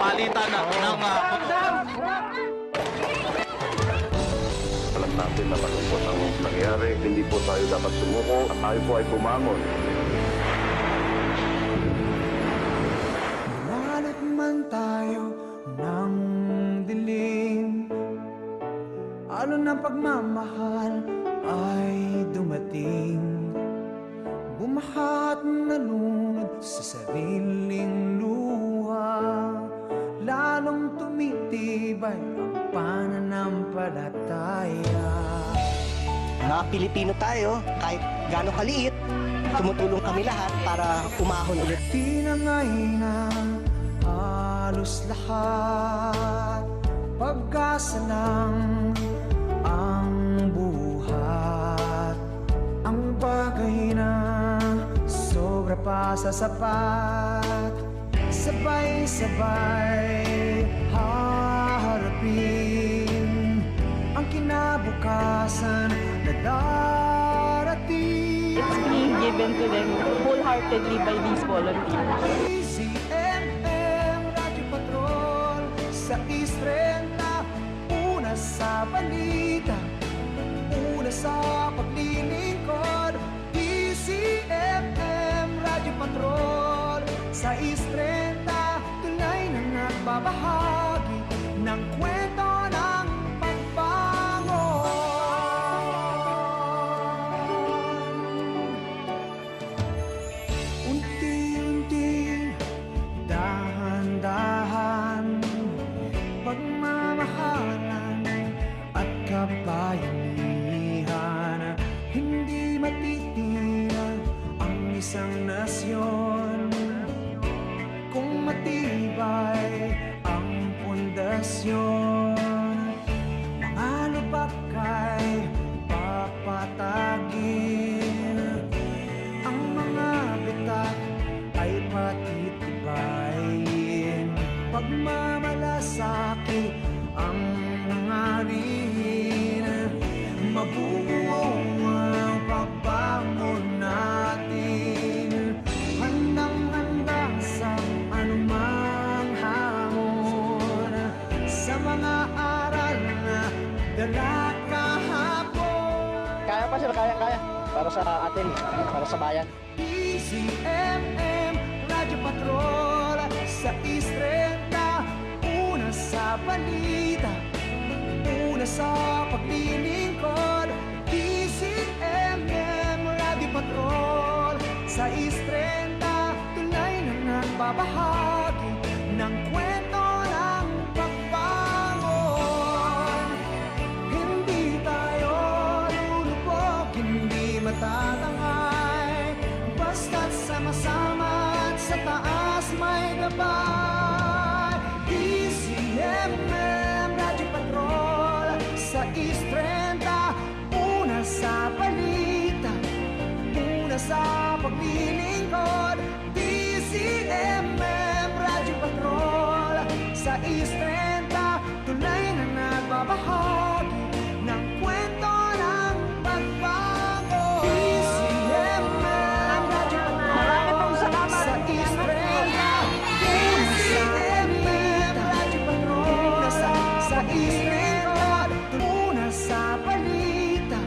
palitan ng Alam natin na malungkot ang nangyari. Hindi po tayo dapat sumuko at tayo po ay bumangon. Lalo't man tayo ng dilim, alon ng pagmamahal ay dumating. Bumahat na lunod sa sariling luha, lalong tumitibay ang pananampalataya. Mga Pilipino tayo, kahit gaano kaliit, tumutulong kami lahat para umahon ulit. Tinangay na halos lahat, pag-asa lang ang buhat. Ang bagay na sobra pa sa sapat, sabay-sabay haharapin ang kinabukasan na darating. It's being given to them wholeheartedly by these volunteers. CMM Radyo Patrol sa Israel, una sa balita, una sa paglilingkod. DCMM Radyo Patrol sa Israel, tunay na nagbabahagi ng kwento ng pagbangon. Unti-unti, dahan-dahan, pagmamahalan at kabayanihan. Hindi matitinag ang isang nasyon kung matibay ang pundasyon. Mga lubak ay papatagin, ang mga bitak ay patitibayin. Pagmamalasaki ang nangarin, mabubuo ang pagbangon natin. Handang-handa sa anumang hamon, sa mga aral na dala kahapon. Kaya pa sila, kaya. Para sa atin, para sa bayan. DCMM Radyo Patrol sa Israel, una sa balita, una sa paglilingkod. DCMM Radyo Patrol sa Israel, tunay na nagbabahagi ng kwento ng pagbangon. Hindi tayo lulubog, hindi matatangay, basta't sama-sama at sa taas may gabay. DCMM Radyo Patrol sa Israel, una sa balita, una sa paglilingkod. DCMM Radyo Patrol sa Israel, tunay na nagbabahagi ng kwento ng pagbago. DCMM Radyo Patrol sa Israel, DCMM Radyo Patrol sa Israel, una sa balita,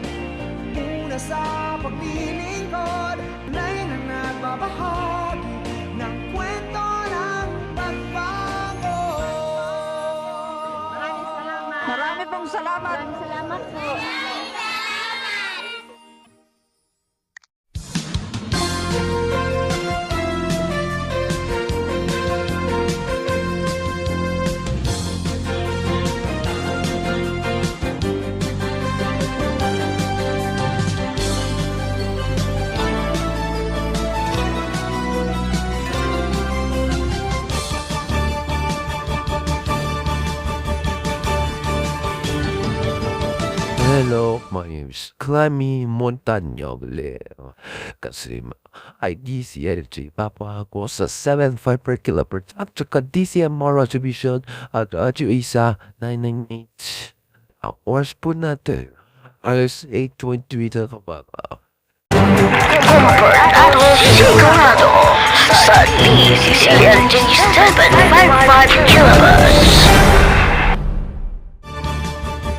una sa paglilingkod. Tunay na nagbabahagi ng kwento ng pagbago. Marami pong salamat. Salamat po. Hello, my name is Clemmy Montagnole. Kasi IDCLG papa ako sa 7.5 per kilohertz at saka DCMR Radio Vision at Radio Isa 998. Ang oras po natin alas 8:20 na kapag Sigurado sa DCCLJ 755